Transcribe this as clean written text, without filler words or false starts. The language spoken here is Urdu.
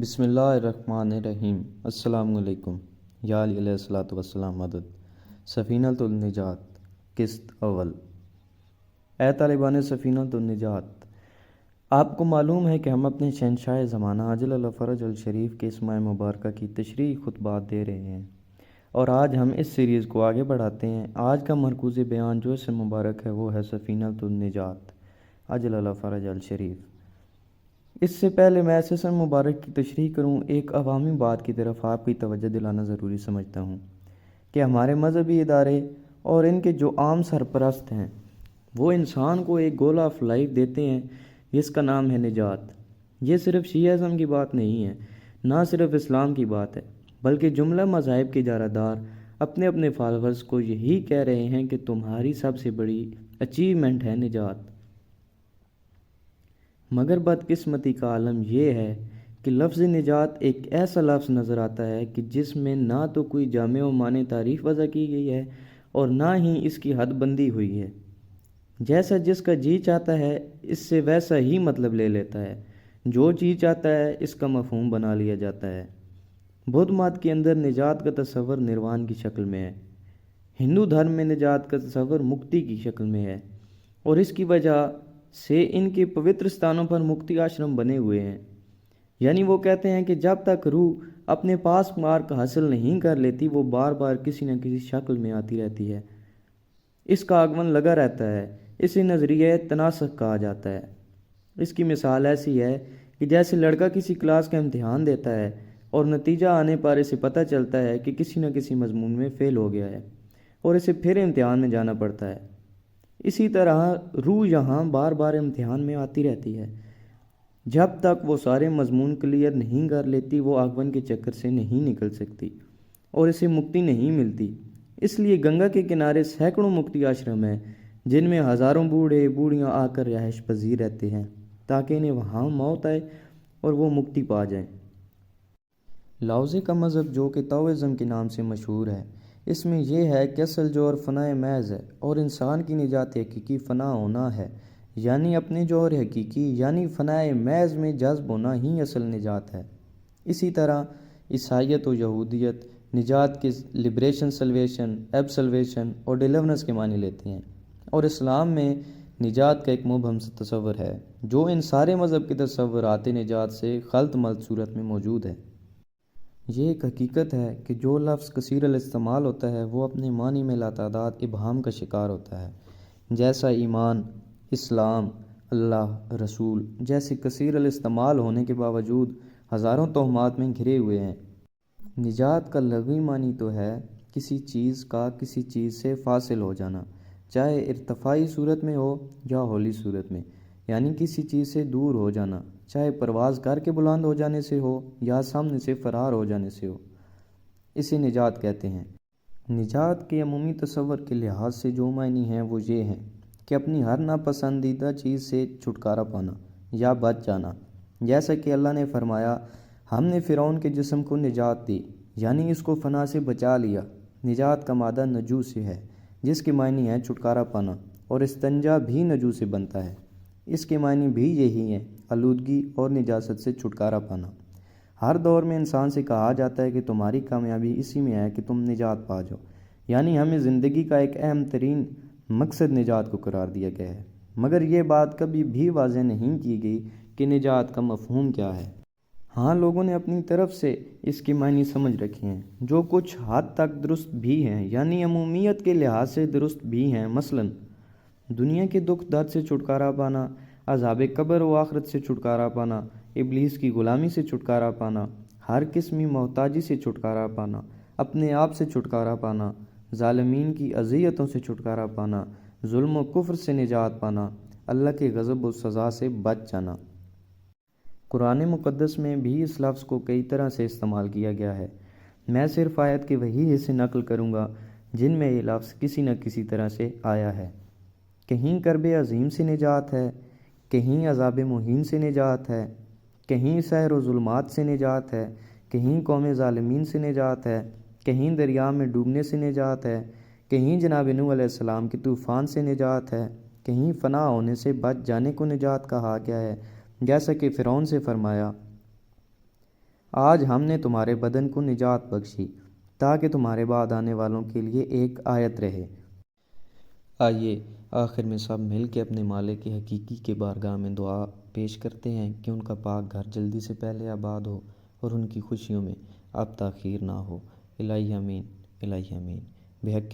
بسم اللہ الرحمن الرحیم۔ السلام علیکم۔ یا علی علیہ الصلاۃ والسلام مدد۔ سفینۃ النجات، قسط اول۔ اے طالبان سفینۃ النجات، آپ کو معلوم ہے کہ ہم اپنے شہنشاہ زمانہ عجل اللہ فرج الشریف کے اسماء مبارکہ کی تشریحی خطبات دے رہے ہیں، اور آج ہم اس سیریز کو آگے بڑھاتے ہیں۔ آج کا مرکوز بیان جو اسم مبارک ہے وہ ہے سفینۃ النجات عجل اللہ فرج الشریف۔ اس سے پہلے میں اس اسم مبارک کی تشریح کروں، ایک عوامی بات کی طرف آپ کی توجہ دلانا ضروری سمجھتا ہوں کہ ہمارے مذہبی ادارے اور ان کے جو عام سرپرست ہیں وہ انسان کو ایک گول آف لائف دیتے ہیں جس کا نام ہے نجات۔ یہ صرف شیعہ ازم کی بات نہیں ہے، نہ صرف اسلام کی بات ہے، بلکہ جملہ مذاہب کے اجارہ دار اپنے اپنے فالورز کو یہی کہہ رہے ہیں کہ تمہاری سب سے بڑی اچیومنٹ ہے نجات۔ مگر بدقسمتی کا عالم یہ ہے کہ لفظ نجات ایک ایسا لفظ نظر آتا ہے کہ جس میں نہ تو کوئی جامع و معنی تعریف وضع کی گئی ہے اور نہ ہی اس کی حد بندی ہوئی ہے۔ جیسا جس کا جی چاہتا ہے اس سے ویسا ہی مطلب لے لیتا ہے، جو جی چاہتا ہے اس کا مفہوم بنا لیا جاتا ہے۔ بدھ مت کے اندر نجات کا تصور نروان کی شکل میں ہے، ہندو دھرم میں نجات کا تصور مکتی کی شکل میں ہے، اور اس کی وجہ سے ان کے پوتر ستانوں پر مکتی آشرم بنے ہوئے ہیں۔ یعنی وہ کہتے ہیں کہ جب تک روح اپنے پاس مارک حاصل نہیں کر لیتی وہ بار بار کسی نہ کسی شکل میں آتی رہتی ہے، اس کا آگمن لگا رہتا ہے۔ اسے نظریہ تناسخ کہا جاتا ہے۔ اس کی مثال ایسی ہے کہ جیسے لڑکا کسی کلاس کا امتحان دیتا ہے اور نتیجہ آنے پر اسے پتہ چلتا ہے کہ کسی نہ کسی مضمون میں فیل ہو گیا ہے اور اسے پھر امتحان میں جانا پڑتا ہے، اسی طرح روح یہاں بار بار امتحان میں آتی رہتی ہے۔ جب تک وہ سارے مضمون کلیئر نہیں کر لیتی وہ آگمن کے چکر سے نہیں نکل سکتی اور اسے مکتی نہیں ملتی۔ اس لیے گنگا کے کنارے سینکڑوں مکتی آشرم ہیں جن میں ہزاروں بوڑھے بوڑھیاں آ کر رہائش پذیر رہتے ہیں تاکہ انہیں وہاں موت آئے اور وہ مکتی پا جائیں۔ لاؤزے کا مذہب جو کہ تاؤزم کے نام سے مشہور ہے، اس میں یہ ہے کہ اصل جوہر فنائے محض ہے اور انسان کی نجات حقیقی فنا ہونا ہے، یعنی اپنے جوہر حقیقی یعنی فنائے محض میں جذب ہونا ہی اصل نجات ہے۔ اسی طرح عیسائیت و یہودیت نجات کے لبریشن، سلویشن، ایبسلویشن اور ڈیلیورنس کے معنی لیتے ہیں، اور اسلام میں نجات کا ایک مبہم سا تصور ہے جو ان سارے مذہب کے تصورات نجات سے خلط ملط صورت میں موجود ہے۔ یہ ایک حقیقت ہے کہ جو لفظ کثیر الاستعمال ہوتا ہے وہ اپنے معنی میں لاتعداد ابہام کا شکار ہوتا ہے، جیسا ایمان، اسلام، اللہ، رسول جیسے کثیر الاستعمال ہونے کے باوجود ہزاروں توہمات میں گھرے ہوئے ہیں۔ نجات کا لغوی معنی تو ہے کسی چیز کا کسی چیز سے فاصل ہو جانا، چاہے ارتفاعی صورت میں ہو یا ہولی صورت میں، یعنی کسی چیز سے دور ہو جانا، چاہے پرواز کر کے بلند ہو جانے سے ہو یا سامنے سے فرار ہو جانے سے ہو، اسے نجات کہتے ہیں۔ نجات کے عمومی تصور کے لحاظ سے جو معنی ہیں وہ یہ ہیں کہ اپنی ہر ناپسندیدہ چیز سے چھٹکارا پانا یا بچ جانا، جیسا کہ اللہ نے فرمایا ہم نے فرعون کے جسم کو نجات دی، یعنی اس کو فنا سے بچا لیا۔ نجات کا مادہ نجو سے ہے جس کے معنی ہے چھٹکارا پانا، اور استنجا بھی نجو سے بنتا ہے، اس کے معنی بھی یہی ہیں، آلودگی اور نجاست سے چھٹکارا پانا۔ ہر دور میں انسان سے کہا جاتا ہے کہ تمہاری کامیابی اسی میں ہے کہ تم نجات پا جاؤ، یعنی ہمیں زندگی کا ایک اہم ترین مقصد نجات کو قرار دیا گیا ہے، مگر یہ بات کبھی بھی واضح نہیں کی گئی کہ نجات کا مفہوم کیا ہے۔ ہاں، لوگوں نے اپنی طرف سے اس کے معنی سمجھ رکھے ہیں جو کچھ حد تک درست بھی ہیں، یعنی عمومیت کے لحاظ سے درست بھی ہیں۔ مثلاً دنیا کے دکھ درد سے چھٹکارا پانا، عذاب قبر و آخرت سے چھٹکارا پانا، ابلیس کی غلامی سے چھٹکارا پانا، ہر قسمی محتاجی سے چھٹکارا پانا، اپنے آپ سے چھٹکارا پانا، ظالمین کی اذیتوں سے چھٹکارا پانا، ظلم و کفر سے نجات پانا، اللہ کے غضب و سزا سے بچ جانا۔ قرآن مقدس میں بھی اس لفظ کو کئی طرح سے استعمال کیا گیا ہے۔ میں صرف آیت کے وہی حصے نقل کروں گا جن میں یہ لفظ کسی نہ کسی طرح سے آیا ہے۔ کہیں کرب عظیم سے نجات ہے، کہیں عذاب مہین سے نجات ہے، کہیں سحر و ظلمات سے نجات ہے، کہیں قوم ظالمین سے نجات ہے، کہیں دریا میں ڈوبنے سے نجات ہے، کہیں جناب نوح علیہ السلام کے طوفان سے نجات ہے، کہیں فنا ہونے سے بچ جانے کو نجات کہا گیا ہے، جیسا کہ فرعون سے فرمایا آج ہم نے تمہارے بدن کو نجات بخشی تاکہ تمہارے بعد آنے والوں کے لیے ایک آیت رہے۔ آئیے آخر میں سب مل کے اپنے مالک حقیقی کے بارگاہ میں دعا پیش کرتے ہیں کہ ان کا پاک گھر جلدی سے پہلے آباد ہو اور ان کی خوشیوں میں اب تاخیر نہ ہو۔ الہی آمین، الہی آمین۔ بحق